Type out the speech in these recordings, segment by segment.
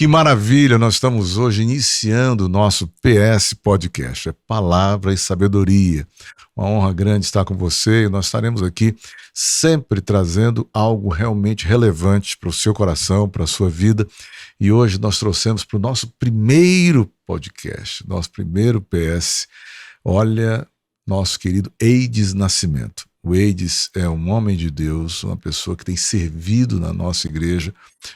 Que maravilha! Nós estamos hoje iniciando o nosso PS Podcast, é Palavra e Sabedoria. Uma honra grande estar com você e nós estaremos aqui sempre trazendo algo realmente relevante para o seu coração, para a sua vida. E hoje nós trouxemos para o nosso primeiro podcast, nosso primeiro PS, olha, nosso querido Eides Nascimento. O Eides é um homem de Deus, uma pessoa que tem servido na nossa igreja.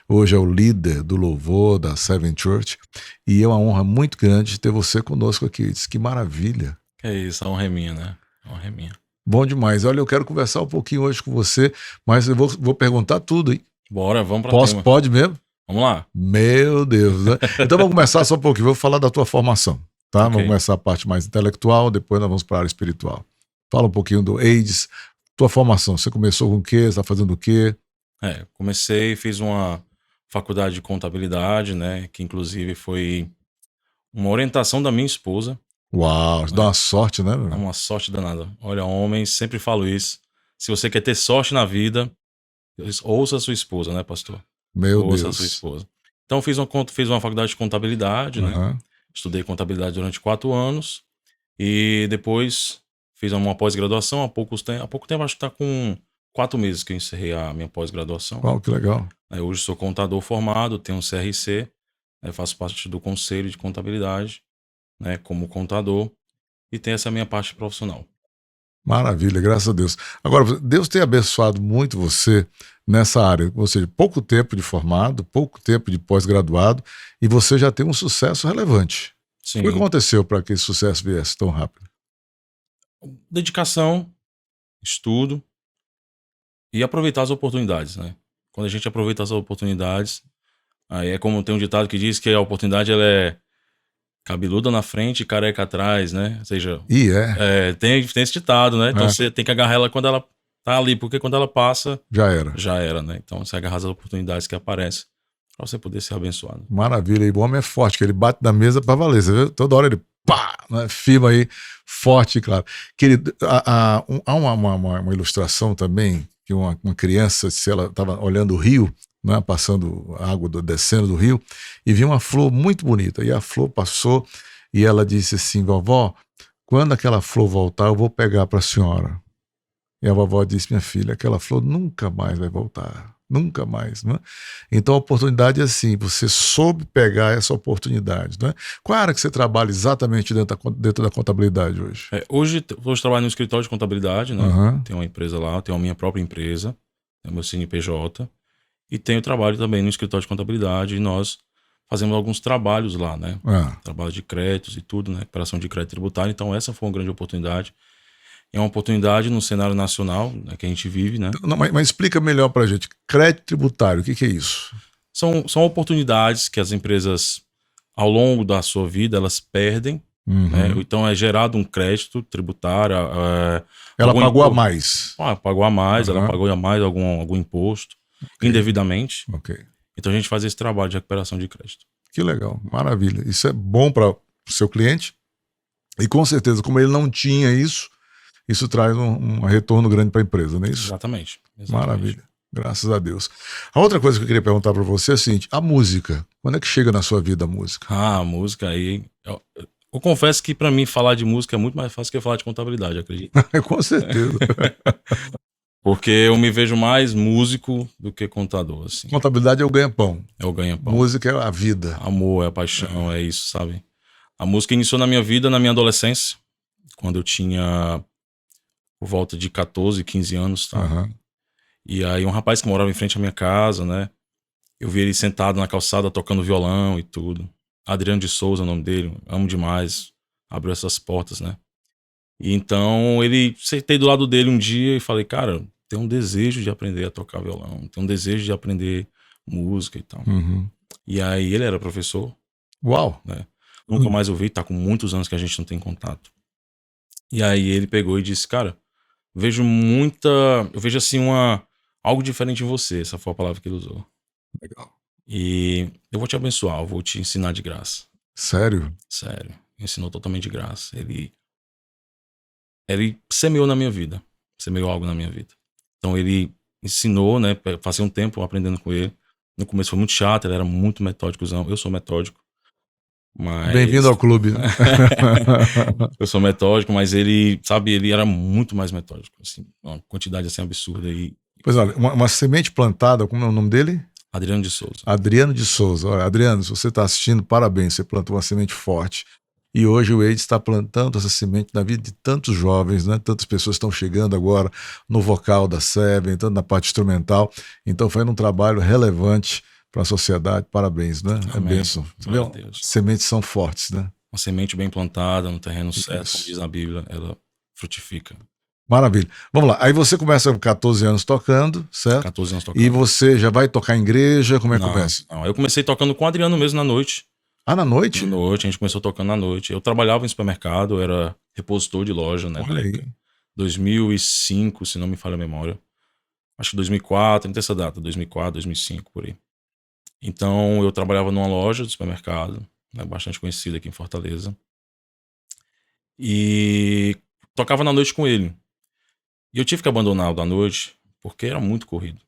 Hoje é o líder do louvor da Seven Church e é uma honra muito grande ter você conosco aqui. Eides, que maravilha. É isso, a honra é minha, né? A honra é minha. Bom demais. Olha, eu quero conversar um pouquinho hoje com você, mas eu vou perguntar tudo, hein? Bora, vamos para tema. Pode mesmo? Vamos lá. Meu Deus, né? Então vamos começar só um pouquinho, vou falar da tua formação, tá? Ok. Vamos começar a parte mais intelectual, depois nós vamos para a área espiritual. Fala um pouquinho do Eides, tua formação, você começou com o quê? Você está fazendo o quê? Fiz uma faculdade de contabilidade, né? Que inclusive foi uma orientação da minha esposa. Uau, isso dá uma sorte, né? É uma sorte danada. Olha, homens, sempre falo isso. Se você quer ter sorte na vida, ouça a sua esposa, né, pastor? Meu Ouça Deus. a sua esposa. Então fiz uma faculdade de contabilidade, né? Aham. Estudei contabilidade durante 4 anos e depois fiz uma pós-graduação há pouco tempo, acho que está com 4 meses que eu encerrei a minha pós-graduação. Uau, que legal. Hoje sou contador formado, tenho um CRC, faço parte do conselho de contabilidade, né, como contador, e tenho essa minha parte profissional. Maravilha, graças a Deus. Agora, Deus tem abençoado muito você nessa área, ou seja, pouco tempo de formado, pouco tempo de pós-graduado, e você já tem um sucesso relevante. Sim. O que aconteceu para que esse sucesso viesse tão rápido? Dedicação, estudo e aproveitar as oportunidades, né? Quando a gente aproveita as oportunidades, aí é como tem um ditado que diz que a oportunidade ela é cabeluda na frente e careca atrás, né? Ou seja, tem esse ditado, né? Então você tem que agarrar ela quando ela tá ali, porque quando ela passa, já era, né? Então você agarra as oportunidades que aparecem para você poder ser abençoado. Maravilha, e o homem é forte, que ele bate na mesa para valer, você vê? Toda hora ele pá, né? Firma aí, forte, claro. Querido, há uma ilustração também, que uma criança, se ela estava olhando o rio, né, passando água descendo do rio, e viu uma flor muito bonita, e a flor passou, e ela disse assim, vovó, quando aquela flor voltar, eu vou pegar para a senhora. E a vovó disse, minha filha, aquela flor nunca mais vai voltar, nunca mais, né? Então a oportunidade é assim, você soube pegar essa oportunidade, né? Qual é a área que você trabalha exatamente dentro da contabilidade hoje? Hoje trabalho no escritório de contabilidade, né? Uhum. Tenho uma empresa lá, tenho a minha própria empresa, é o meu CNPJ, e tenho trabalho também no escritório de contabilidade, e nós fazemos alguns trabalhos lá, né? Trabalho de créditos e tudo, né? Recuperação de crédito tributário, então essa foi uma grande oportunidade. É uma oportunidade no cenário nacional, né, que a gente vive, né? Não, mas explica melhor pra gente, crédito tributário, o que é isso? São oportunidades que as empresas, ao longo da sua vida, elas perdem, né? Então é gerado um crédito tributário. Ela pagou a mais. Pagou a mais, ela pagou a mais algum imposto, indevidamente. Então a gente faz esse trabalho de recuperação de crédito. Que legal, maravilha. Isso é bom para o seu cliente e com certeza, como ele não tinha isso traz um retorno grande para a empresa, não é isso? Exatamente. Maravilha, graças a Deus. A outra coisa que eu queria perguntar para você é a seguinte, a música, quando é que chega na sua vida a música? A música aí... Eu confesso que para mim falar de música é muito mais fácil que falar de contabilidade, acredito. Com certeza. Porque eu me vejo mais músico do que contador, assim. Contabilidade é o ganha-pão. É o ganha-pão. Música é a vida. Amor, é a paixão, é isso, sabe? A música iniciou na minha vida, na minha adolescência, quando eu tinha por volta de 14, 15 anos, tá? E aí um rapaz que morava em frente à minha casa, né? Eu vi ele sentado na calçada tocando violão e tudo. Adriano de Souza, o nome dele, amo demais. Abriu essas portas, né? E então sentei do lado dele um dia e falei, cara, tenho um desejo de aprender a tocar violão, tenho um desejo de aprender música e tal. E aí ele era professor. Uau! Né? Nunca mais ouvi, tá com muitos anos que a gente não tem contato. E aí ele pegou e disse, cara, eu vejo assim algo diferente em você, essa foi a palavra que ele usou. Legal. E eu vou te abençoar, eu vou te ensinar de graça. Sério? Sério, ensinou totalmente de graça. Ele semeou na minha vida, semeou algo na minha vida. Então ele ensinou, né, passei um tempo aprendendo com ele, No começo foi muito chato, ele era muito metódicozão. Eu sou metódico, Bem-vindo mas... ao clube, né? Eu sou metódico, mas ele, sabe, ele era muito mais metódico, assim, uma quantidade assim absurda. E Pois olha, uma semente plantada, como é o nome dele? Adriano de Souza. Adriano de Souza. Olha, Adriano, se você está assistindo, parabéns, você plantou uma semente forte. E hoje o Wade está plantando essa semente na vida de tantos jovens, né? Tantas pessoas estão chegando agora no vocal da Seven, tanto na parte instrumental. Então, fazendo um trabalho relevante para a sociedade. Parabéns, né? É Amém. bênção. Glória a Deus. Sementes são fortes, né? Uma semente bem plantada no terreno certo, Isso. como diz na Bíblia, ela frutifica. Maravilha. Vamos lá. Aí você começa com 14 anos tocando, certo? 14 anos tocando. E você já vai tocar em igreja? Como é que Não, começa? não, eu comecei tocando com o Adriano mesmo na noite. Ah, na noite? Na noite, a gente começou tocando na noite. Eu trabalhava em supermercado, eu era repositor de loja, né? Olha aí. 2005, se não me falha a memória. Acho que 2004, não tem essa data, 2004, 2005, por aí. Então, eu trabalhava numa loja de supermercado, né, bastante conhecida aqui em Fortaleza. E tocava na noite com ele. E eu tive que abandonar o da noite, porque era muito corrido.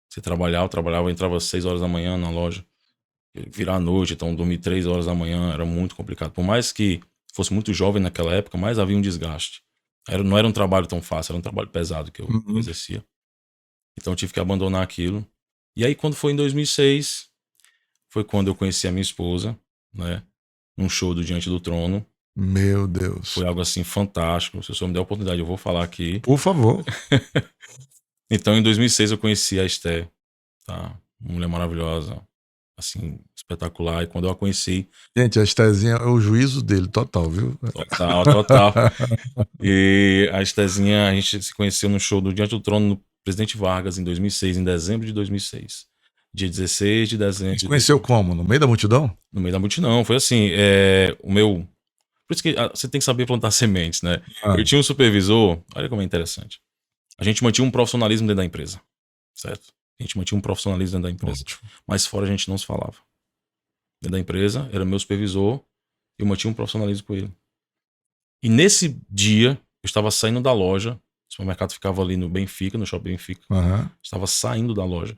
Você trabalhava, eu entrava às 6 horas da manhã na loja. Virar a noite, então dormir 3 horas da manhã era muito complicado. Por mais que fosse muito jovem naquela época, mais havia um desgaste. Não era um trabalho tão fácil, era um trabalho pesado que eu exercia. Então eu tive que abandonar aquilo. E aí quando foi em 2006, foi quando eu conheci a minha esposa, né? Num show do Diante do Trono. Meu Deus. Foi algo assim fantástico. Se o senhor me der a oportunidade, eu vou falar aqui. Por favor. Então em 2006 eu conheci a Esté, tá? Uma mulher maravilhosa, assim, espetacular. E quando eu a conheci... Gente, a Estezinha é o juízo dele, total, viu? Total. E a Estezinha, a gente se conheceu no show do Diante do Trono no Presidente Vargas em 2006, em dezembro de 2006. Dia 16 de dezembro. Você conheceu como? No meio da multidão? No meio da multidão. Foi assim, o meu... Por isso que você tem que saber plantar sementes, né? Eu tinha um supervisor, olha como é interessante. A gente mantinha um profissionalismo dentro da empresa, certo? A gente mantinha um profissionalismo dentro da empresa. Ótimo. Mas fora a gente não se falava. Dentro da empresa, era meu supervisor, eu mantinha um profissionalismo com ele. E nesse dia, eu estava saindo da loja, o supermercado ficava ali no Benfica, no Shopping Benfica. Estava saindo da loja.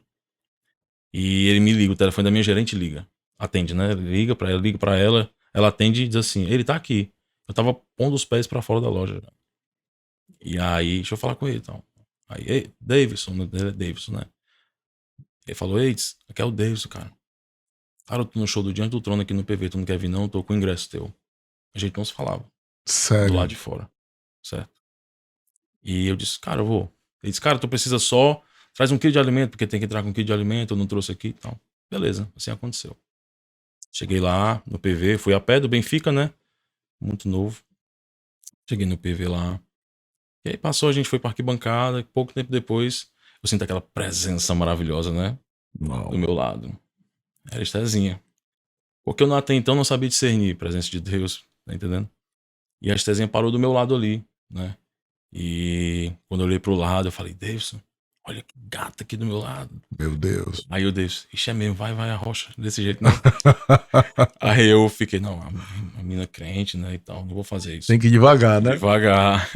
E ele me liga, o telefone da minha gerente liga. Atende, né? Liga pra ela, ela atende e diz assim, ele tá aqui. Eu tava pondo os pés pra fora da loja. E aí, deixa eu falar com ele, então. Aí, ei, Davidson, ele é Davidson, né? Ele falou, ei, aqui é o Davidson, cara. Cara, eu tô no show do Diante do Trono aqui no PV, tu não quer vir não? Eu tô com o ingresso teu. A gente não se falava. Sério? Do lado de fora, certo? E eu disse, cara, eu vou. Ele disse, cara, tu precisa só... Traz um quilo de alimento, porque tem que entrar com um quilo de alimento, eu não trouxe aqui e tal. Beleza, assim aconteceu. Cheguei lá no PV, fui a pé do Benfica, né? Muito novo. Cheguei no PV lá. E aí passou, a gente foi pra arquibancada. Pouco tempo depois, eu sinto aquela presença maravilhosa, né? Não. Do meu lado. Era a Estezinha. Porque eu até então não sabia discernir a presença de Deus, tá entendendo? E a Estezinha parou do meu lado ali, né? E quando eu olhei pro lado, eu falei, Davidson, olha que gata aqui do meu lado. Meu Deus. Aí eu disse, ixi, é mesmo, vai a rocha, desse jeito não. Aí eu fiquei, não, a menina é crente, né, e tal, não vou fazer isso. Tem que ir devagar, né? Devagar.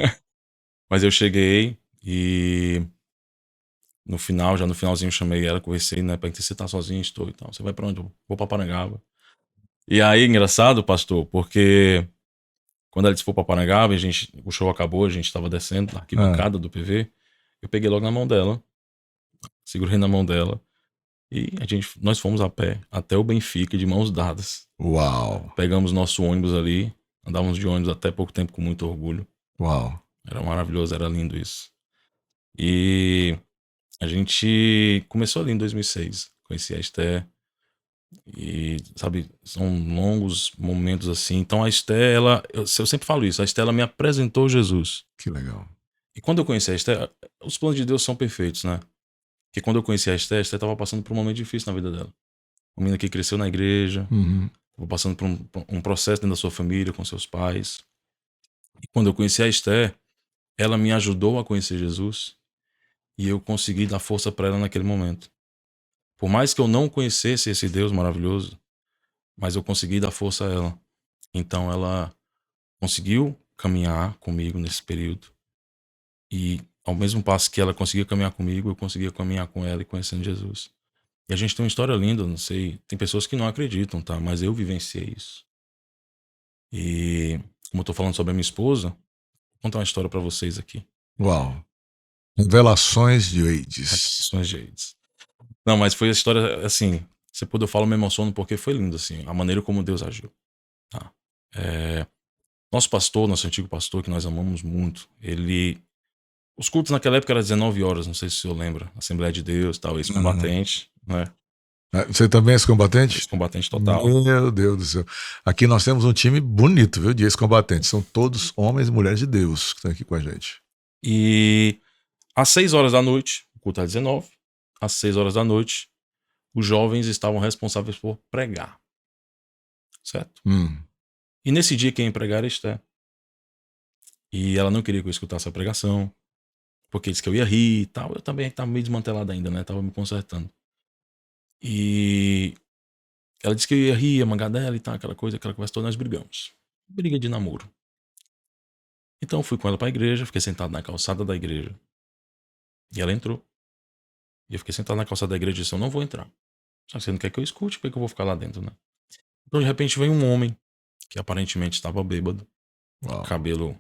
Mas eu cheguei e no final, já no finalzinho, chamei ela, conversei, né, perguntei, você tá sozinho? Estou e tal, você vai pra onde? Eu vou pra Parangaba. E aí, engraçado, pastor, porque quando ela disse for pra Parangaba, o show acabou, a gente tava descendo na arquibancada do PV, eu peguei logo na mão dela, segurei na mão dela, e nós fomos a pé até o Benfica de mãos dadas. Uau. Pegamos nosso ônibus ali, andávamos de ônibus até pouco tempo com muito orgulho. Uau. Era maravilhoso, era lindo isso. E a gente começou ali em 2006, conheci a Esté, e sabe, são longos momentos assim. Então a Esté, eu sempre falo isso, a Esté ela me apresentou Jesus. Que legal. E quando eu conheci a Esté, os planos de Deus são perfeitos, né? Porque quando eu conheci a Esté estava passando por um momento difícil na vida dela. Uma menina que cresceu na igreja, estava passando por um processo dentro da sua família, com seus pais. E quando eu conheci a Esté, ela me ajudou a conhecer Jesus e eu consegui dar força para ela naquele momento. Por mais que eu não conhecesse esse Deus maravilhoso, mas eu consegui dar força a ela. Então ela conseguiu caminhar comigo nesse período. E ao mesmo passo que ela conseguia caminhar comigo, eu conseguia caminhar com ela e conhecendo Jesus. E a gente tem uma história linda, não sei, tem pessoas que não acreditam, tá? Mas eu vivenciei isso. E como eu tô falando sobre a minha esposa, vou contar uma história pra vocês aqui. Uau. Revelações de Eides. Revelações de AIDS. Não, mas foi a história, assim, se puder eu falo, me emociono porque foi lindo, assim, a maneira como Deus agiu, tá? Nosso pastor, nosso antigo pastor, que nós amamos muito, os cultos naquela época eram 19 horas, não sei se o senhor lembra, Assembleia de Deus, tal, ex-combatente, né? Você também é ex-combatente? Ex-combatente total. Meu Deus do céu. Aqui nós temos um time bonito, viu, de ex-combatentes. São todos homens e mulheres de Deus que estão aqui com a gente. E às 6 horas da noite, o culto é 19, às 6 horas da noite, os jovens estavam responsáveis por pregar, certo? E nesse dia quem ia pregar era Esther. E ela não queria que eu escutasse a pregação, porque disse que eu ia rir e tal. Eu também estava meio desmantelado ainda, né? Tava me consertando. E ela disse que eu ia rir, ia mangar dela e tal, aquela coisa, aquela conversa toda, nós brigamos. Briga de namoro. Então eu fui com ela pra igreja, fiquei sentado na calçada da igreja. E ela entrou. E eu fiquei sentado na calçada da igreja e disse, eu não vou entrar. Só que você não quer que eu escute, por que eu vou ficar lá dentro, né? Então de repente veio um homem, que aparentemente estava bêbado, Uau. cabelo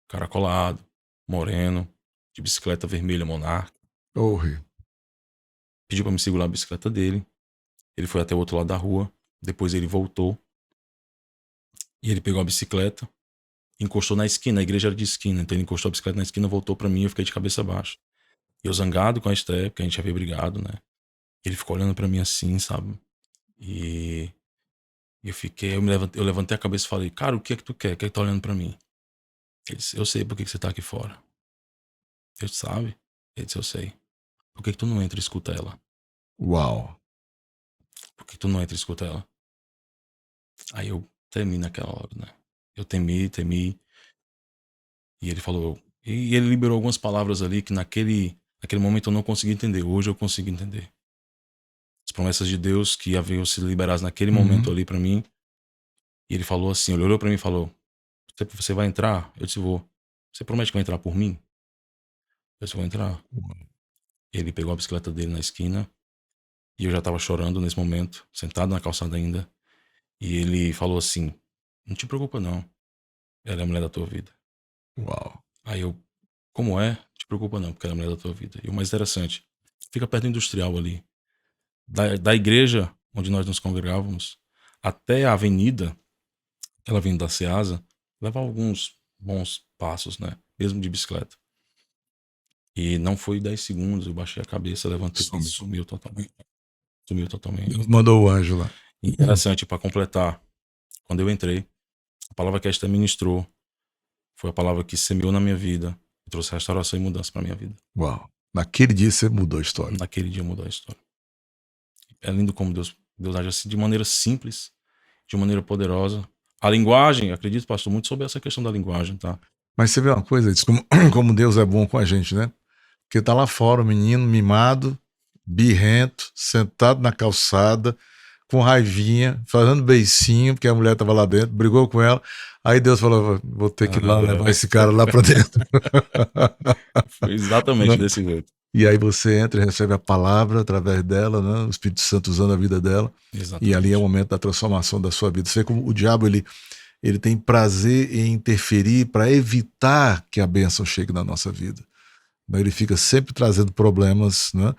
caracolado, moreno, de bicicleta vermelha Monarca. Pediu pra me segurar a bicicleta dele. Ele foi até o outro lado da rua. Depois ele voltou. E ele pegou a bicicleta, encostou na esquina. A igreja era de esquina. Então ele encostou a bicicleta na esquina, voltou pra mim e eu fiquei de cabeça baixa. E eu zangado com a Esther, porque a gente havia brigado, né? Ele ficou olhando pra mim assim, sabe? E eu levantei a cabeça e falei, cara, o que é que tu quer? O que é que tá olhando pra mim? Ele disse, eu sei por que você tá aqui fora. Eu disse, sabe? Ele disse, eu sei. Por que tu não entra e escuta ela? Uau. Por que tu não entra e escuta ela? Aí eu temi naquela hora, né? Eu temi. E ele falou. E ele liberou algumas palavras ali que naquele momento eu não consegui entender. Hoje eu consigo entender. As promessas de Deus que haviam sido liberadas naquele momento ali pra mim. E ele falou assim: ele olhou pra mim e falou: Você vai entrar? Eu disse: Vou. Você promete que vai entrar por mim? Eu disse: Vou entrar. Ele pegou a bicicleta dele na esquina. E eu já tava chorando nesse momento, sentado na calçada ainda. E ele falou assim: Não te preocupa, não. Ela é a mulher da tua vida. Uau. Aí eu, como é? Não te preocupa não, porque ela é a mulher da tua vida. E o mais interessante, fica perto do industrial ali. Da igreja onde nós nos congregávamos até a avenida, ela vindo da Ceasa, leva alguns bons passos, né? Mesmo de bicicleta. E não foi 10 segundos, eu baixei a cabeça, levantei e sumiu totalmente. Sumiu totalmente. Deus mandou o anjo lá. Interessante, para completar, quando eu entrei, a palavra que a Esther ministrou foi a palavra que semeou na minha vida e trouxe restauração e mudança para minha vida. Uau. Naquele dia você mudou a história. Naquele dia mudou a história. É lindo como Deus age assim de maneira simples, de maneira poderosa. A linguagem, acredito, pastor, muito sobre essa questão da linguagem, tá? Mas você vê uma coisa, diz como Deus é bom com a gente, né? Porque tá lá fora o menino mimado, birrento, sentado na calçada, com raivinha, fazendo beicinho, porque a mulher tava lá dentro, brigou com ela. Aí Deus falou, vou ter que ir lá levar esse cara lá pra dentro. Foi exatamente desse jeito. E aí você entra e recebe a palavra através dela, né? O Espírito Santo usando a vida dela. Exatamente. E ali é o momento da transformação da sua vida. Você vê como o diabo, ele tem prazer em interferir para evitar que a bênção chegue na nossa vida. Ele fica sempre trazendo problemas, né?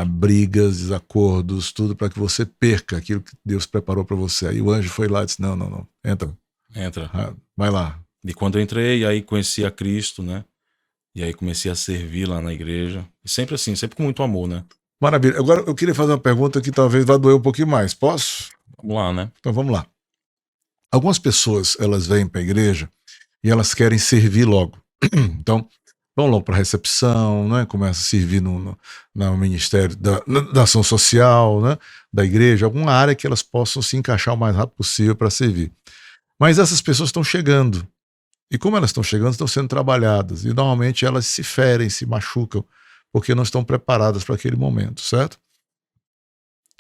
Brigas, desacordos, tudo para que você perca aquilo que Deus preparou para você. Aí o anjo foi lá e disse, não, entra. Vai lá. E quando eu entrei, aí conheci a Cristo, né? E aí comecei a servir lá na igreja. E sempre assim, sempre com muito amor, né? Maravilha. Agora eu queria fazer uma pergunta que talvez vá doer um pouquinho mais. Posso? Vamos lá, né? Então vamos lá. Algumas pessoas, elas vêm para a igreja e elas querem servir logo. Então, vão logo para a recepção, né? Começa a servir no ministério da ação social, né? Da igreja, alguma área que elas possam se encaixar o mais rápido possível para servir. Mas essas pessoas estão chegando. E como elas estão chegando, estão sendo trabalhadas. E normalmente elas se ferem, se machucam, porque não estão preparadas para aquele momento, certo?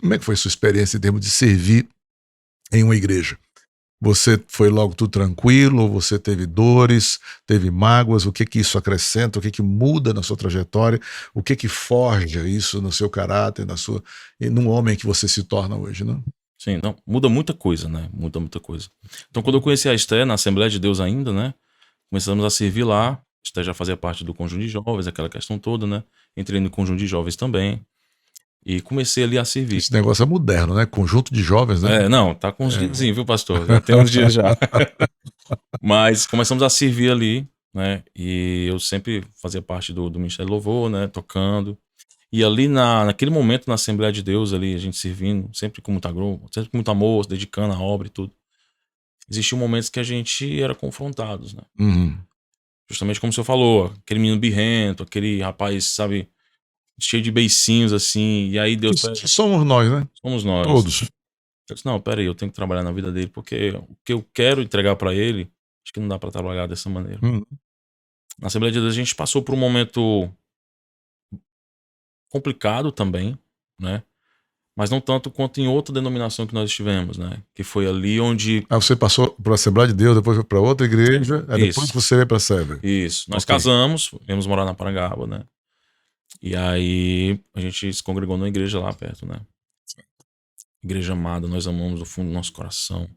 Como é que foi a sua experiência em termos de servir em uma igreja? Você foi logo tudo tranquilo? Você teve dores, teve mágoas? O que que isso acrescenta? O que que muda na sua trajetória? O que que forja isso no seu caráter, e no homem que você se torna hoje, né? Sim, não, muda muita coisa, né? Muda muita coisa. Então, quando eu conheci a Esté, na Assembleia de Deus ainda, né? Começamos a servir lá. A Esté já fazia parte do conjunto de jovens, aquela questão toda, né? Entrei no conjunto de jovens também. E comecei ali a servir. Esse negócio é moderno, né? Conjunto de jovens, né? Não, tá com uns dias, viu, pastor? Já tem uns dias já. Mas começamos a servir ali, né? E eu sempre fazia parte do Ministério de Louvor, né? Tocando. E ali naquele momento, na Assembleia de Deus, ali, a gente servindo, sempre com sempre com muito amor, se dedicando à obra e tudo. Existiam momentos que a gente era confrontados, né? Uhum. Justamente como o senhor falou, aquele menino birrento, aquele rapaz, sabe, cheio de beicinhos, assim, e aí Deus... Que somos nós, né? Somos nós. Todos. Eu disse, não, peraí, eu tenho que trabalhar na vida dele, porque o que eu quero entregar pra ele, acho que não dá pra trabalhar dessa maneira. Uhum. Na Assembleia de Deus a gente passou por um momento complicado também, né? Mas não tanto quanto em outra denominação que nós estivemos, né? Que foi ali onde... Aí você passou para a Assembleia de Deus, depois foi para outra igreja, aí depois Isso. você veio para a Sebe. Isso. Nós Ok. casamos, viemos morar na Parangaba, né? E aí a gente se congregou numa igreja lá perto, né? Igreja amada, nós amamos do fundo do nosso coração.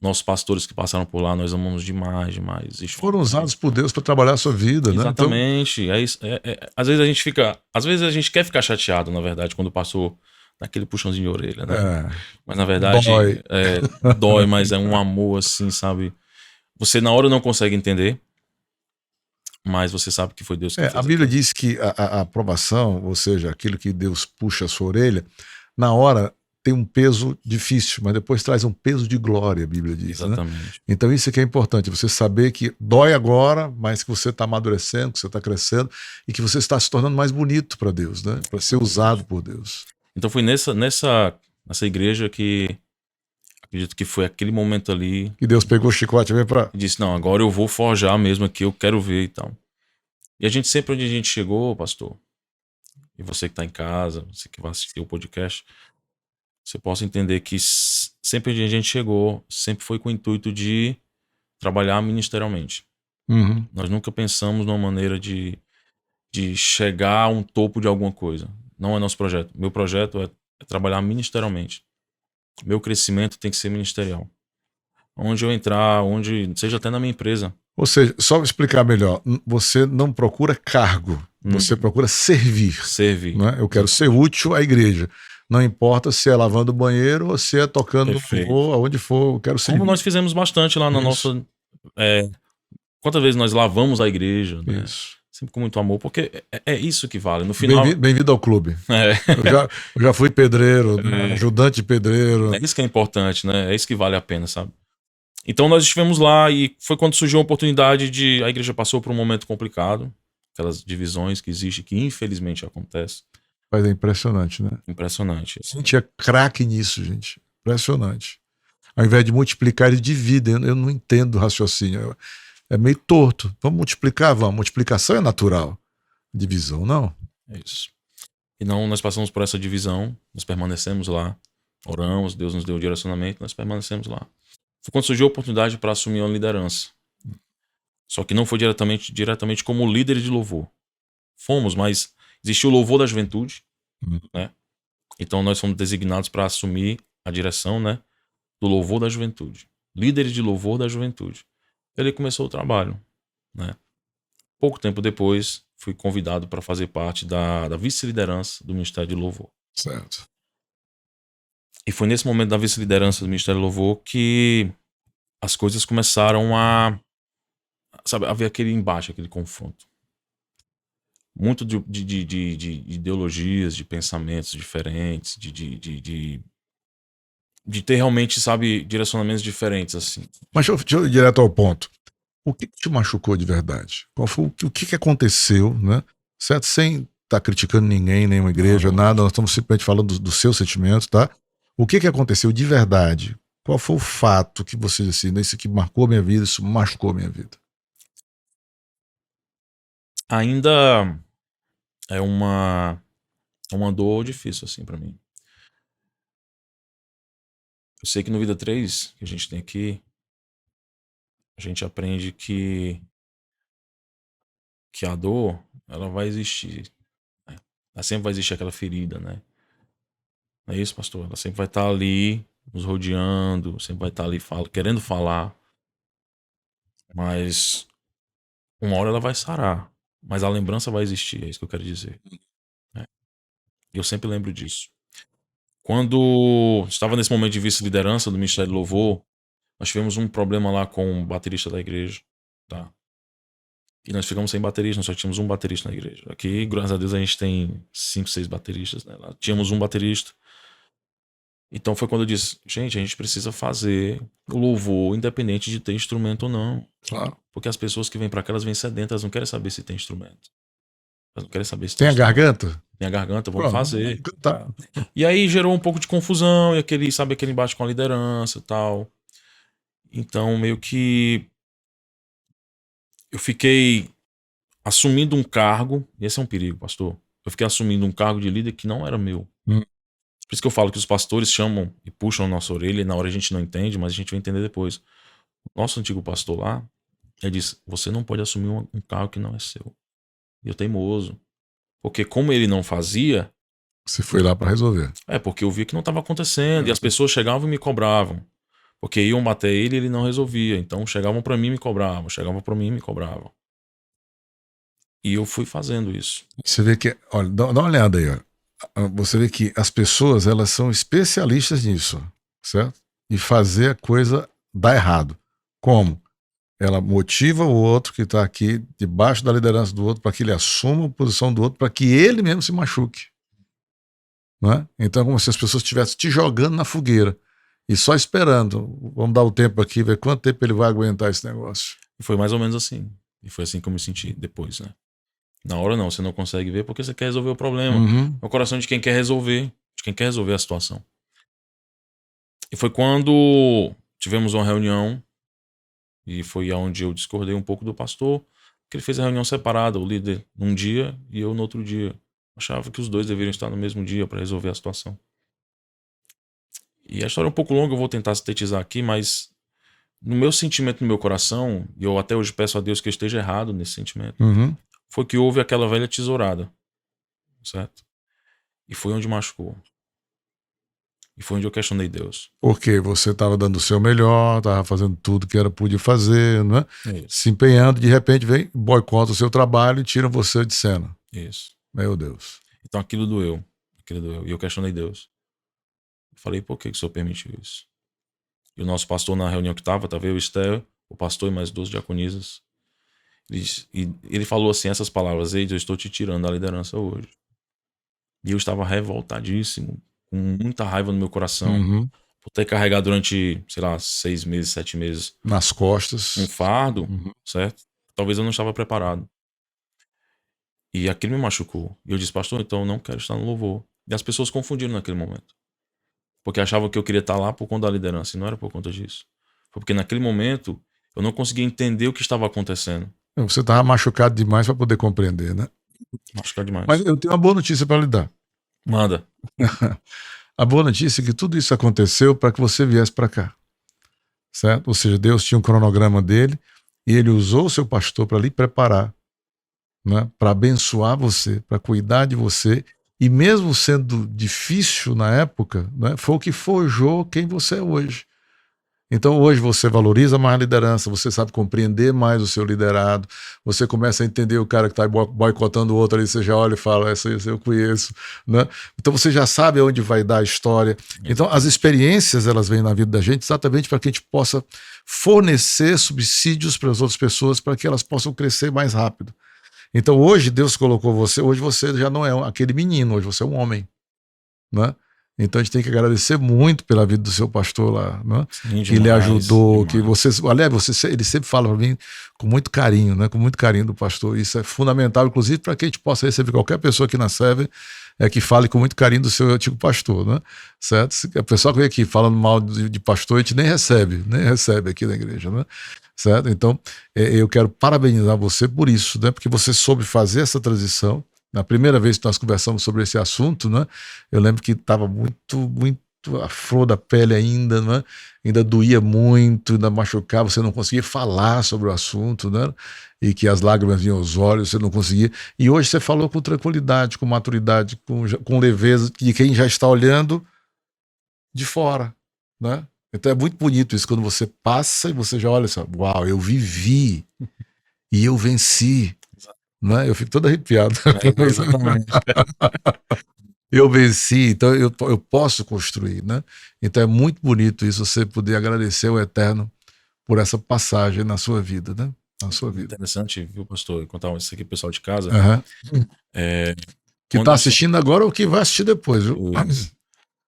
Nossos pastores que passaram por lá, nós amamos demais, demais. Foram usados por Deus para trabalhar a sua vida, né? Exatamente. Às vezes a gente fica. Às vezes a gente quer ficar chateado, na verdade, quando passou naquele puxãozinho de orelha, né? Mas na verdade Dói. Dói, mas é um amor assim, sabe? Você na hora não consegue entender, mas você sabe que foi Deus que fez. A Bíblia diz que a aprovação, ou seja, aquilo que Deus puxa a sua orelha, na hora tem um peso difícil, mas depois traz um peso de glória, a Bíblia diz. Exatamente. Né? Então isso é que é importante, você saber que dói agora, mas que você está amadurecendo, que você está crescendo e que você está se tornando mais bonito para Deus, né? Para ser usado por Deus. Então foi nessa igreja que acredito que foi aquele momento ali que Deus pegou o chicote mesmo para... e disse, não, agora eu vou forjar mesmo aqui, eu quero ver e tal. E a gente sempre onde a gente chegou, pastor, e você que está em casa, você que vai assistir o podcast, você possa entender que sempre onde a gente chegou, sempre foi com o intuito de trabalhar ministerialmente. Uhum. Nós nunca pensamos numa maneira de chegar a um topo de alguma coisa. Não é nosso projeto. Meu projeto é trabalhar ministerialmente. Meu crescimento tem que ser ministerial. Onde eu entrar, seja até na minha empresa. Ou seja, só explicar melhor, você não procura cargo, você procura servir. Servir. Né? Eu quero ser útil à igreja. Não importa se é lavando o banheiro ou se é tocando louvor, aonde for, eu quero servir. Como nós fizemos bastante lá na nossa... quantas vezes nós lavamos a igreja, né? Isso. Sempre com muito amor, porque é isso que vale. No final... Bem-vindo ao clube. Eu já fui pedreiro, ajudante de pedreiro. É isso que é importante, né? É isso que vale a pena, sabe? Então nós estivemos lá e foi quando surgiu a oportunidade de... A igreja passou por um momento complicado, aquelas divisões que existem, que infelizmente acontecem. Mas é impressionante, né? Impressionante. A gente é craque nisso, gente. Impressionante. Ao invés de multiplicar, ele divide. Eu não entendo o raciocínio. É meio torto. Vamos multiplicar? Vamos. Multiplicação é natural. Divisão, não. É isso. E não, nós passamos por essa divisão, nós permanecemos lá, oramos, Deus nos deu o direcionamento, nós permanecemos lá. Foi quando surgiu a oportunidade para assumir uma liderança. Só que não foi diretamente como líder de louvor. Fomos, mas existiu o louvor da juventude, né? Então nós fomos designados para assumir a direção, né, do louvor da juventude. Líderes de louvor da juventude. Ele começou o trabalho, né? Pouco tempo depois, fui convidado para fazer parte da vice-liderança do Ministério de Louvor. Certo. E foi nesse momento da vice-liderança do Ministério de Louvor que as coisas começaram a, sabe, haver aquele embate, aquele confronto. Muito de ideologias, de pensamentos diferentes, de ter realmente, sabe, direcionamentos diferentes, assim. Mas deixa eu ir direto ao ponto. O que te machucou de verdade? Qual foi, o que aconteceu, né? Certo? Sem estar criticando ninguém, nenhuma igreja, nada, nós estamos simplesmente falando do seu sentimento, tá? O que aconteceu de verdade? Qual foi o fato que você disse, isso aqui marcou a minha vida, isso machucou a minha vida? Ainda é uma dor difícil, assim, pra mim. Eu sei que no Vida 3, que a gente tem aqui, a gente aprende que a dor, ela vai existir, né? Ela sempre vai existir aquela ferida, né? Não é isso, pastor? Ela sempre vai estar ali nos rodeando, sempre vai estar ali querendo falar, mas uma hora ela vai sarar, mas a lembrança vai existir, é isso que eu quero dizer, né? Eu sempre lembro disso. Quando estava nesse momento de vice-liderança do Ministério do Louvor, nós tivemos um problema lá com o baterista da igreja, tá? E nós ficamos sem baterista, nós só tínhamos um baterista na igreja. Aqui, graças a Deus, a gente tem 5, 6 bateristas, né? Lá tínhamos um baterista. Então foi quando eu disse, gente, a gente precisa fazer o louvor independente de ter instrumento ou não. Claro. Porque as pessoas que vêm para cá, elas vêm sedentas, elas não querem saber se tem instrumento. Elas não querem saber se tem a instrumento. garganta? Tem a garganta, vamos fazer. Tá. E aí gerou um pouco de confusão, e aquele embate com a liderança e tal. Então, meio que eu fiquei assumindo um cargo, e esse é um perigo, pastor. Eu fiquei assumindo um cargo de líder que não era meu. Por isso que eu falo que os pastores chamam e puxam a nossa orelha, e na hora a gente não entende, mas a gente vai entender depois. O nosso antigo pastor lá, ele disse, você não pode assumir um cargo que não é seu. E eu teimoso. Porque como ele não fazia... Você foi lá para resolver. Porque eu vi que não estava acontecendo, e as pessoas chegavam e me cobravam. Porque iam bater ele e ele não resolvia. Então chegavam para mim e me cobravam, chegavam para mim e me cobravam. E eu fui fazendo isso. Você vê que, olha, dá uma olhada aí, olha. Você vê que as pessoas, elas são especialistas nisso, certo? E fazer a coisa dar errado. Como? Ela motiva o outro que está aqui debaixo da liderança do outro para que ele assuma a posição do outro, para que ele mesmo se machuque. Não é? Então é como se as pessoas estivessem te jogando na fogueira e só esperando. Vamos dar o tempo aqui, ver quanto tempo ele vai aguentar esse negócio. E foi mais ou menos assim. E foi assim que eu me senti depois, né? Na hora não, você não consegue ver porque você quer resolver o problema. É o coração de quem quer resolver, a situação. E foi quando tivemos uma reunião, e foi onde eu discordei um pouco do pastor, que ele fez a reunião separada, o líder num dia e eu no outro dia. Achava que os dois deveriam estar no mesmo dia para resolver a situação. E a história é um pouco longa, eu vou tentar sintetizar aqui, mas no meu sentimento, no meu coração, e eu até hoje peço a Deus que eu esteja errado nesse sentimento, foi que houve aquela velha tesourada, certo? E foi onde machucou. E foi onde eu questionei Deus. Porque você estava dando o seu melhor, estava fazendo tudo que podia fazer, não é? Se empenhando, de repente vem, boicota o seu trabalho e tira você de cena. Isso. Meu Deus. Então aquilo doeu. E eu questionei Deus. Eu falei, por que o Senhor permitiu isso? E o nosso pastor na reunião que estava eu, Esther, o pastor e mais 2 diaconisas. Ele falou assim, essas palavras, eu estou te tirando da liderança hoje. E eu estava revoltadíssimo, com muita raiva no meu coração, por ter carregado durante, 6 meses, 7 meses. Nas costas. Um fardo, certo? Talvez eu não estava preparado. E aquilo me machucou. E eu disse, pastor, então eu não quero estar no louvor. E as pessoas confundiram naquele momento. Porque achavam que eu queria estar lá por conta da liderança. E não era por conta disso. Foi porque naquele momento eu não conseguia entender o que estava acontecendo. Você estava machucado demais para poder compreender, né? Machucado demais. Mas eu tenho uma boa notícia para lhe dar. Manda. A boa notícia é que tudo isso aconteceu para que você viesse para cá. Certo? Ou seja, Deus tinha um cronograma dele e ele usou o seu pastor para lhe preparar, né? Para abençoar você, para cuidar de você. E mesmo sendo difícil na época, né? Foi o que forjou quem você é hoje. Então hoje você valoriza mais a liderança, você sabe compreender mais o seu liderado, você começa a entender o cara que está boicotando o outro ali, você já olha e fala, essa eu conheço, né? Então você já sabe aonde vai dar a história. Então as experiências, elas vêm na vida da gente exatamente para que a gente possa fornecer subsídios para as outras pessoas, para que elas possam crescer mais rápido. Então hoje Deus colocou você, hoje você já não é aquele menino, hoje você é um homem, né? Então a gente tem que agradecer muito pela vida do seu pastor lá, né? Sim, demais, que ele ajudou, demais. Que você, aliás, ele sempre fala para mim com muito carinho, né? Com muito carinho do pastor. Isso é fundamental, inclusive, para que a gente possa receber qualquer pessoa aqui na Seven que fale com muito carinho do seu antigo pastor, né? Certo? A pessoa que vem aqui falando mal de pastor, a gente nem recebe aqui na igreja, né? Certo? Então, eu quero parabenizar você por isso, né? Porque você soube fazer essa transição. Na primeira vez que nós conversamos sobre esse assunto, né, eu lembro que estava muito muito a flor da pele ainda, né? Ainda doía muito, ainda machucava, você não conseguia falar sobre o assunto, né? E que as lágrimas vinham aos olhos, você não conseguia. E hoje você falou com tranquilidade, com maturidade, com leveza, de quem já está olhando de fora, né? Então é muito bonito isso, quando você passa e você já olha assim, uau, eu vivi e eu venci, né? Eu fico todo arrepiado. Exatamente. Eu venci, então eu posso construir, né? Então é muito bonito isso, você poder agradecer ao Eterno por essa passagem na sua vida, né? Na sua vida. Interessante, viu, pastor? Contar isso aqui pro pessoal de casa. Uhum. É, Que quando tá eu assistindo agora ou que vai assistir depois, viu?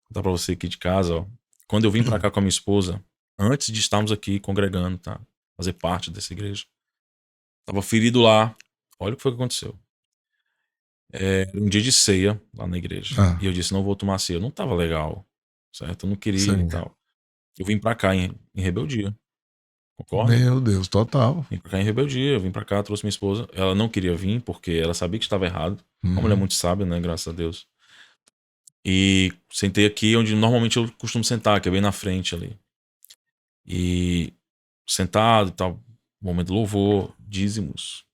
contar pra você aqui de casa, ó. Quando eu vim pra cá com a minha esposa, antes de estarmos aqui congregando, tá? Fazer parte dessa igreja. Tava ferido lá. Olha o que foi que aconteceu. Era um dia de ceia lá na igreja. Ah, E eu disse, não vou tomar ceia. Não tava legal, certo? Eu não queria e sim. tal. Eu vim pra cá em rebeldia. Concorda? Meu Deus, total. Vim pra cá em rebeldia. Eu vim pra cá, trouxe minha esposa. Ela não queria vir porque ela sabia que estava errado. Uma mulher muito sábia, né? Graças a Deus. E sentei aqui onde normalmente eu costumo sentar, que é bem na frente ali. E sentado e tal, momento de louvor, dízimos.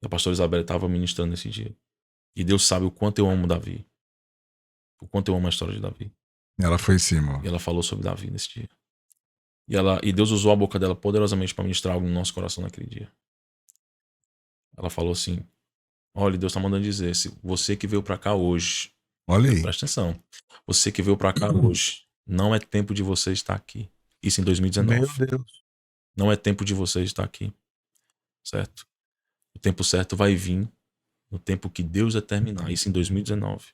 E a pastora Isabela estava ministrando nesse dia. E Deus sabe o quanto eu amo Davi. O quanto eu amo a história de Davi. Ela foi em cima. E ela falou sobre Davi nesse dia. E Deus usou a boca dela poderosamente para ministrar algo no nosso coração naquele dia. Ela falou assim: olha, Deus tá mandando dizer, se você que veio para cá hoje, Olha aí. presta atenção, você que veio para cá hoje, não é tempo de você estar aqui. Isso em 2019. Meu Deus. Não é tempo de você estar aqui, certo? O tempo certo vai vir no tempo que Deus determinar. Isso em 2019.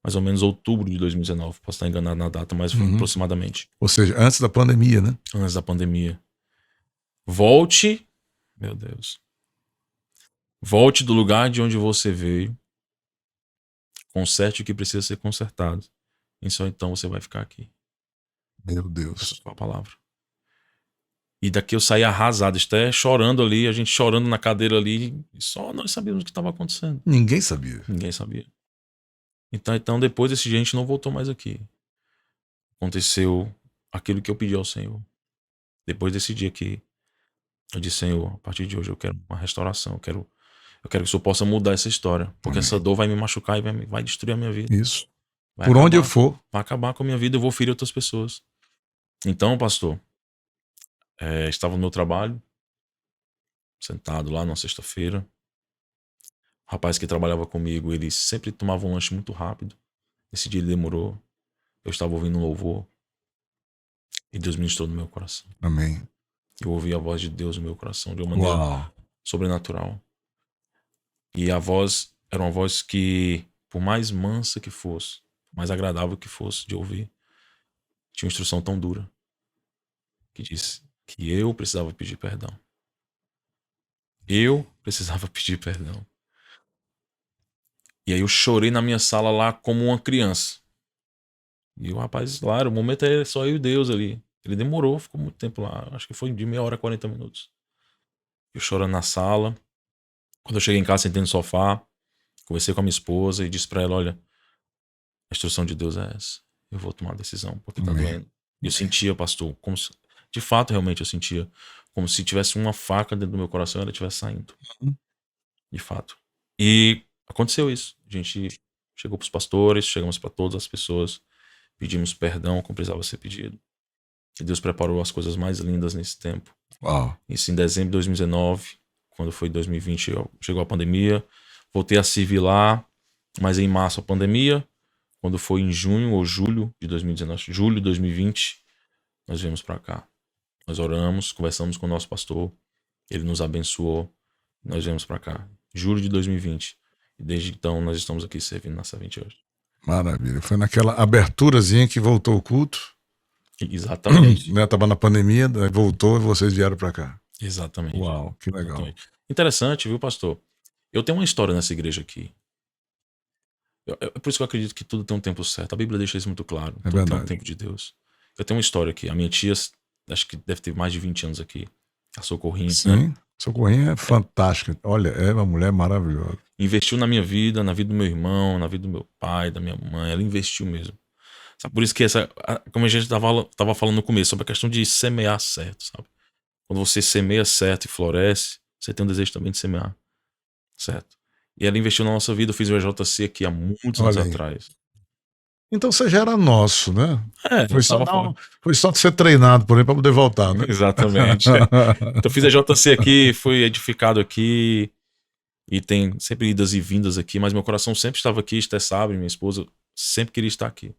Mais ou menos outubro de 2019. Posso estar enganado na data, mas foi aproximadamente. Ou seja, antes da pandemia, né? Antes da pandemia. Volte, meu Deus. Volte do lugar de onde você veio. Conserte o que precisa ser consertado. E só então você vai ficar aqui. Meu Deus. Essa foi a palavra. E daqui eu saí arrasado, até chorando ali, a gente chorando na cadeira ali. E só nós sabíamos o que estava acontecendo. Ninguém sabia. Ninguém sabia. Então, depois desse dia, a gente não voltou mais aqui. Aconteceu aquilo que eu pedi ao Senhor. Depois desse dia que eu disse, Senhor, a partir de hoje eu quero uma restauração. Eu quero que o Senhor possa mudar essa história. Porque essa dor vai me machucar e vai destruir a minha vida. Isso. Vai Por acabar, onde eu for. Vai acabar com a minha vida, eu vou ferir outras pessoas. Então, pastor, estava no meu trabalho, sentado lá numa sexta-feira. O rapaz que trabalhava comigo, ele sempre tomava um lanche muito rápido. Esse dia ele demorou. Eu estava ouvindo um louvor. E Deus ministrou no meu coração. Amém. Eu ouvi a voz de Deus no meu coração de uma maneira sobrenatural. E a voz era uma voz que, por mais mansa que fosse, mais agradável que fosse de ouvir, tinha uma instrução tão dura que disse que eu precisava pedir perdão. Eu precisava pedir perdão. E aí eu chorei na minha sala lá como uma criança. E o rapaz, claro, o momento é só eu e Deus ali. Ele demorou, ficou muito tempo lá. Acho que foi de meia hora a 40 minutos. Eu chorando na sala. Quando eu cheguei em casa, sentei no sofá, conversei com a minha esposa e disse pra ela, olha, a instrução de Deus é essa. Eu vou tomar a decisão, porque tá doendo. E eu sentia, pastor, como se, de fato, realmente eu sentia como se tivesse uma faca dentro do meu coração e ela estivesse saindo. De fato. E aconteceu isso. A gente chegou pros pastores, chegamos para todas as pessoas, pedimos perdão como precisava ser pedido. E Deus preparou as coisas mais lindas nesse tempo. Isso em dezembro de 2019, quando foi 2020, chegou a pandemia. Voltei a servir lá, mas em março a pandemia. Quando foi em junho ou julho de 2019, julho de 2020, nós viemos para cá. Nós oramos, conversamos com o nosso pastor, ele nos abençoou, nós viemos para cá. Julho de 2020. E desde então nós estamos aqui servindo na Servente hoje. Maravilha. Foi naquela aberturazinha que voltou o culto. Exatamente. Né? Tava na pandemia, voltou e vocês vieram para cá. Exatamente. Uau, que legal. Exatamente. Interessante, viu, pastor? Eu tenho uma história nessa igreja aqui. É por isso que eu acredito que tudo tem um tempo certo. A Bíblia deixa isso muito claro. É tudo verdade. tem um tempo de Deus. Eu tenho uma história aqui. A minha tia, acho que deve ter mais de 20 anos aqui. A Socorrinha. Sim, né? Socorrinha é fantástica. Olha, é uma mulher maravilhosa. Investiu na minha vida, na vida do meu irmão, na vida do meu pai, da minha mãe. Ela investiu mesmo. Sabe? Por isso que como a gente tava falando no começo, sobre a questão de semear certo, sabe? Quando você semeia certo e floresce, você tem um desejo também de semear certo. E ela investiu na nossa vida. Eu fiz o EJC aqui há muitos anos Olha aí. atrás. Então você já era nosso, né? Eu tava falando. Foi só ser treinado por ele para poder voltar, né? Exatamente. Então fiz a JC aqui, fui edificado aqui. E tem sempre idas e vindas aqui, mas meu coração sempre estava aqui. Esté sabe, minha esposa sempre queria estar aqui.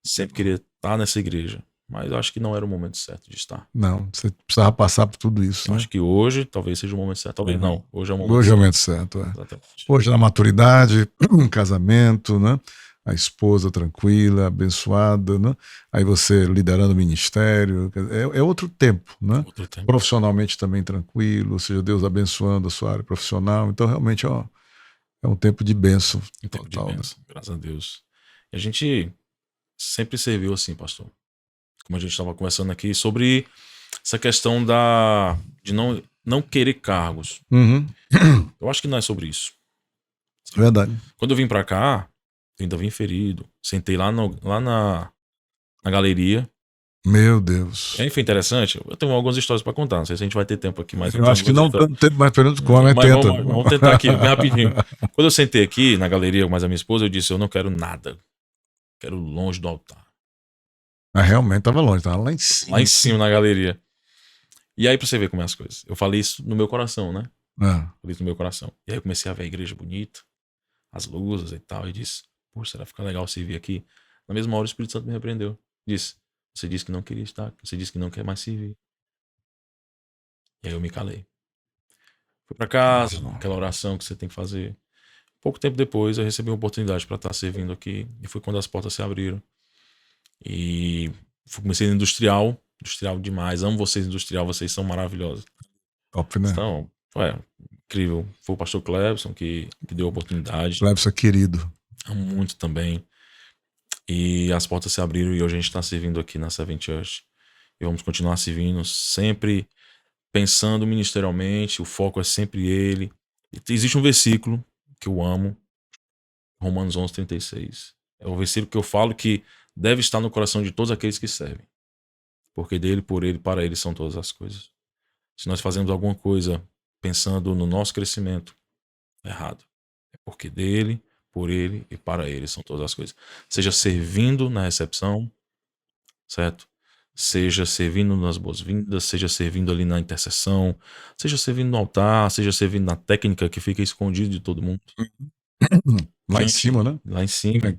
Sempre queria estar nessa igreja. Mas eu acho que não era o momento certo de estar. Não, você precisava passar por tudo isso, Eu né? acho que hoje talvez seja o momento certo. Talvez não. Hoje é o momento Hoje é o certo. momento certo, é. Exatamente. Hoje na maturidade, casamento, né? A esposa tranquila, abençoada, né? Aí você liderando o ministério, é outro tempo, né? Outro tempo. Profissionalmente também tranquilo, ou seja, Deus abençoando a sua área profissional. Então realmente é um tempo de bênção total, de bênção, né? Graças a Deus. E a gente sempre serviu assim, pastor. Como a gente estava conversando aqui, sobre essa questão de não querer cargos. Uhum. Eu acho que não é sobre isso. Verdade. Quando eu vim pra cá, eu ainda vim ferido. Sentei lá na galeria. Meu Deus. E aí foi interessante. Eu tenho algumas histórias pra contar. Não sei se a gente vai ter tempo aqui, mas eu acho que não tanto tempo mais perguntas como, mas tenta. Vamos tentar aqui, bem rapidinho. Quando eu sentei aqui na galeria com mais a minha esposa, eu disse: eu não quero nada. Quero longe do altar. Mas realmente tava longe, tava lá em cima. Lá em cima na galeria. E aí, pra você ver como é as coisas. Eu falei isso no meu coração, né? Falei isso no meu coração. E aí eu comecei a ver a igreja bonita, as luzes e tal, e disse: poxa, será que fica legal servir aqui? Na mesma hora o Espírito Santo me repreendeu. Disse: você disse que não queria estar, você disse que não quer mais servir. E aí eu me calei. Fui pra casa, aquela oração que você tem que fazer. Pouco tempo depois eu recebi uma oportunidade para estar servindo aqui. E foi quando as portas se abriram. E comecei no industrial demais. Amo vocês, industrial, vocês são maravilhosos. Top, né? Então, incrível. Foi o pastor Clebson que deu a oportunidade. Clebson é querido. Amo muito também. E as portas se abriram e hoje a gente está servindo aqui na Seven Church. E vamos continuar servindo, sempre pensando ministerialmente, o foco é sempre ele. E existe um versículo que eu amo, Romanos 11:36. É o versículo que eu falo que deve estar no coração de todos aqueles que servem. Porque dele, por ele, para ele são todas as coisas. Se nós fazemos alguma coisa pensando no nosso crescimento, é errado. É porque dele, por ele e para ele são todas as coisas. Seja servindo na recepção, certo? Seja servindo nas boas-vindas, seja servindo ali na intercessão, seja servindo no altar, seja servindo na técnica que fica escondido de todo mundo. Lá em cima, né? Lá em cima,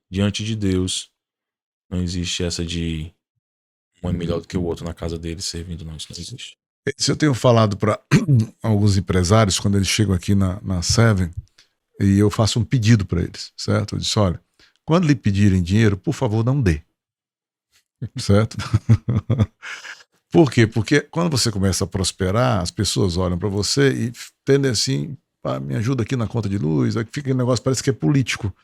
diante de Deus. Não existe essa de um é melhor do que o outro na casa dele servindo, não. Isso não existe. Isso eu tenho falado para alguns empresários quando eles chegam aqui na Seven e eu faço um pedido para eles, certo? Eu disse: olha, quando lhe pedirem dinheiro, por favor, não dê. Certo? Por quê? Porque quando você começa a prosperar, as pessoas olham para você e tendem assim: me ajuda aqui na conta de luz. Aí fica aquele negócio, parece que é político.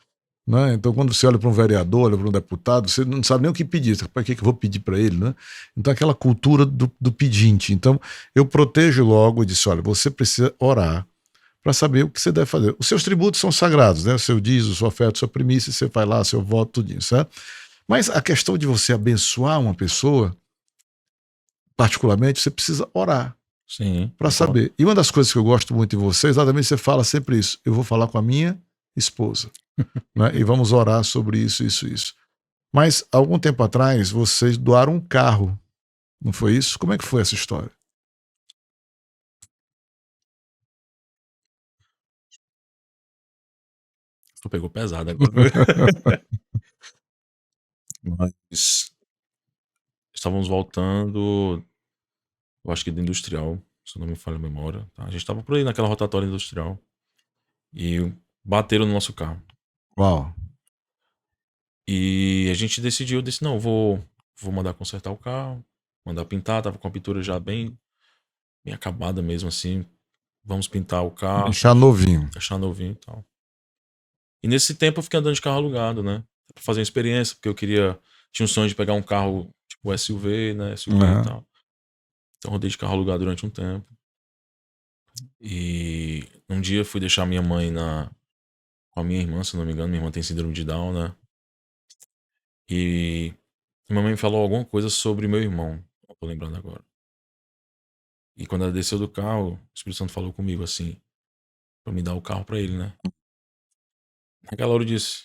Né? Então, quando você olha para um vereador, olha para um deputado, você não sabe nem o que pedir. Para que eu vou pedir para ele? Né? Então, aquela cultura do pedinte. Então, eu protejo logo e disse: olha, você precisa orar para saber o que você deve fazer. Os seus tributos são sagrados, né? O seu dízimo, sua oferta, sua primícia, você vai lá, seu voto, tudo isso, certo? Mas a questão de você abençoar uma pessoa, particularmente, você precisa orar. Sim. Para saber. E uma das coisas que eu gosto muito de você, exatamente, você fala sempre isso: eu vou falar com a minha esposa. Né? E vamos orar sobre isso. Mas, algum tempo atrás, vocês doaram um carro, não foi isso? Como é que foi essa história? Tu pegou pesado agora. Mas estávamos voltando, eu acho que do industrial, se não me falha a memória. Tá? A gente estava por aí naquela rotatória industrial e bateram no nosso carro. Uau. E a gente decidiu, disse: não, vou mandar consertar o carro, mandar pintar, tava com a pintura já bem acabada mesmo assim. Vamos pintar o carro. Deixar novinho. Deixar novinho e tal. E nesse tempo eu fiquei andando de carro alugado, né? Pra fazer uma experiência, porque eu tinha um sonho de pegar um carro tipo SUV, né? SUV e tal. Então rodei de carro alugado durante um tempo. E um dia eu fui deixar minha mãe com a minha irmã, se não me engano. Minha irmã tem síndrome de Down, né? E minha mãe falou alguma coisa sobre meu irmão. Não tô lembrando agora. E quando ela desceu do carro, o Espírito Santo falou comigo assim, pra me dar o carro pra ele, né? Naquela hora eu disse,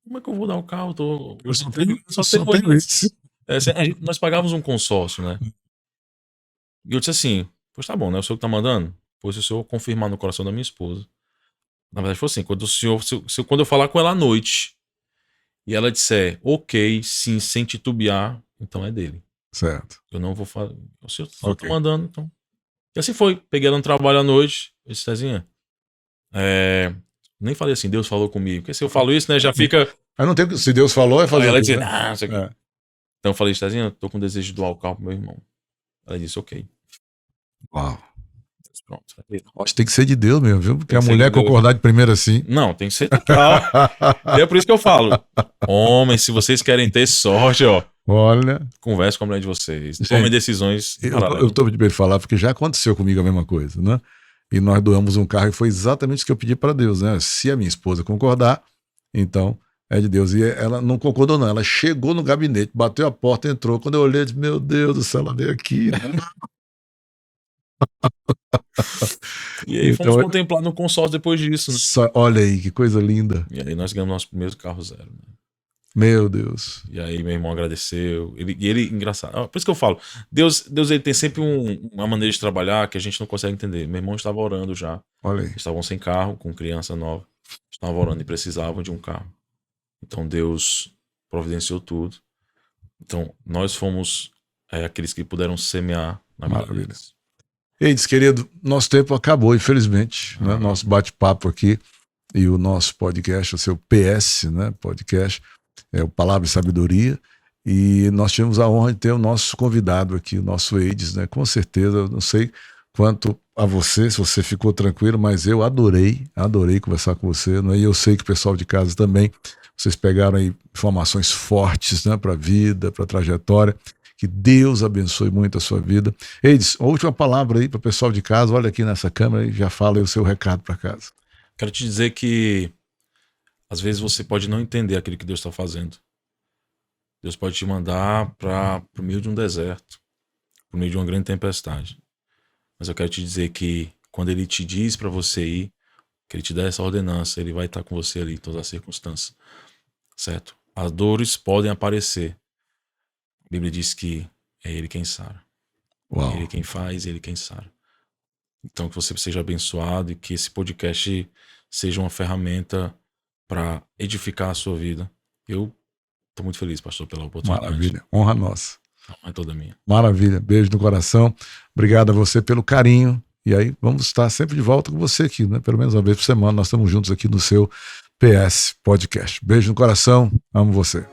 como é que eu vou dar o carro? Eu só tenho isso. Nós pagávamos um consórcio, né? E eu disse assim, pois tá bom, né? O senhor que tá mandando? Pois o senhor confirmar no coração da minha esposa. Na verdade foi assim, quando eu falar com ela à noite e ela disser, ok, sim, sem titubear, então é dele. Certo. Eu não vou falar. O senhor tá mandando, então. E assim foi. Peguei ela no trabalho à noite. Eu disse, Tezinha, nem falei assim, Deus falou comigo. Porque se eu falo isso, né, já fica. Aí não tem. Se Deus falou, é fazer. Aí ela disse, não sei o quê. Então eu falei, Tezinha, eu tô com desejo de doar o carro pro meu irmão. Ela disse, ok. Uau. Pronto. Acho que tem que ser de Deus mesmo, viu? Porque a mulher concordar de primeiro assim. Não, tem que ser total. E é por isso que eu falo. Homens, se vocês querem ter sorte, ó. Olha. Converse com a mulher de vocês. Tomem decisões. Eu tô de bem falar, porque já aconteceu comigo a mesma coisa, né? E nós doamos um carro e foi exatamente isso que eu pedi para Deus, né? Se a minha esposa concordar, então é de Deus. E ela não concordou, não. Ela chegou no gabinete, bateu a porta, entrou. Quando eu olhei, eu disse, meu Deus do céu, ela veio aqui. E aí fomos contemplar no consórcio depois disso, né? Olha aí, que coisa linda. E aí nós ganhamos nosso primeiro carro zero, né? Meu Deus. E aí meu irmão agradeceu. Ele engraçado. Por isso que eu falo, Deus ele tem sempre uma maneira de trabalhar que a gente não consegue entender. Meu irmão estava orando já. Olha aí. Eles estavam sem carro, com criança nova. Estavam orando e precisavam de um carro. Então Deus providenciou tudo. Então nós fomos aqueles que puderam semear na vida deles. Eides, querido, nosso tempo acabou, infelizmente. Né? Nosso bate-papo aqui e o nosso podcast, o seu PS, né? Podcast, é o Palavra e Sabedoria. E nós tivemos a honra de ter o nosso convidado aqui, o nosso Eides, né? Com certeza, eu não sei quanto a você, se você ficou tranquilo, mas eu adorei conversar com você, né? E eu sei que o pessoal de casa também, vocês pegaram aí informações fortes, né? Para a vida, para a trajetória. Que Deus abençoe muito a sua vida. Eides, a última palavra aí para o pessoal de casa. Olha aqui nessa câmera e já fala aí o seu recado para casa. Quero te dizer que às vezes você pode não entender aquilo que Deus está fazendo. Deus pode te mandar para o meio de um deserto, para o meio de uma grande tempestade. Mas eu quero te dizer que quando Ele te diz para você ir, que Ele te dá essa ordenança, Ele vai estar com você ali em todas as circunstâncias. Certo? As dores podem aparecer. A Bíblia diz que é Ele quem sara. É Ele quem faz, é Ele quem sara. Então que você seja abençoado e que esse podcast seja uma ferramenta para edificar a sua vida. Eu estou muito feliz, pastor, pela oportunidade. Maravilha, honra nossa. É toda minha. Maravilha, beijo no coração. Obrigado a você pelo carinho. E aí vamos estar sempre de volta com você aqui, né? Pelo menos uma vez por semana nós estamos juntos aqui no seu PS Podcast. Beijo no coração, amo você.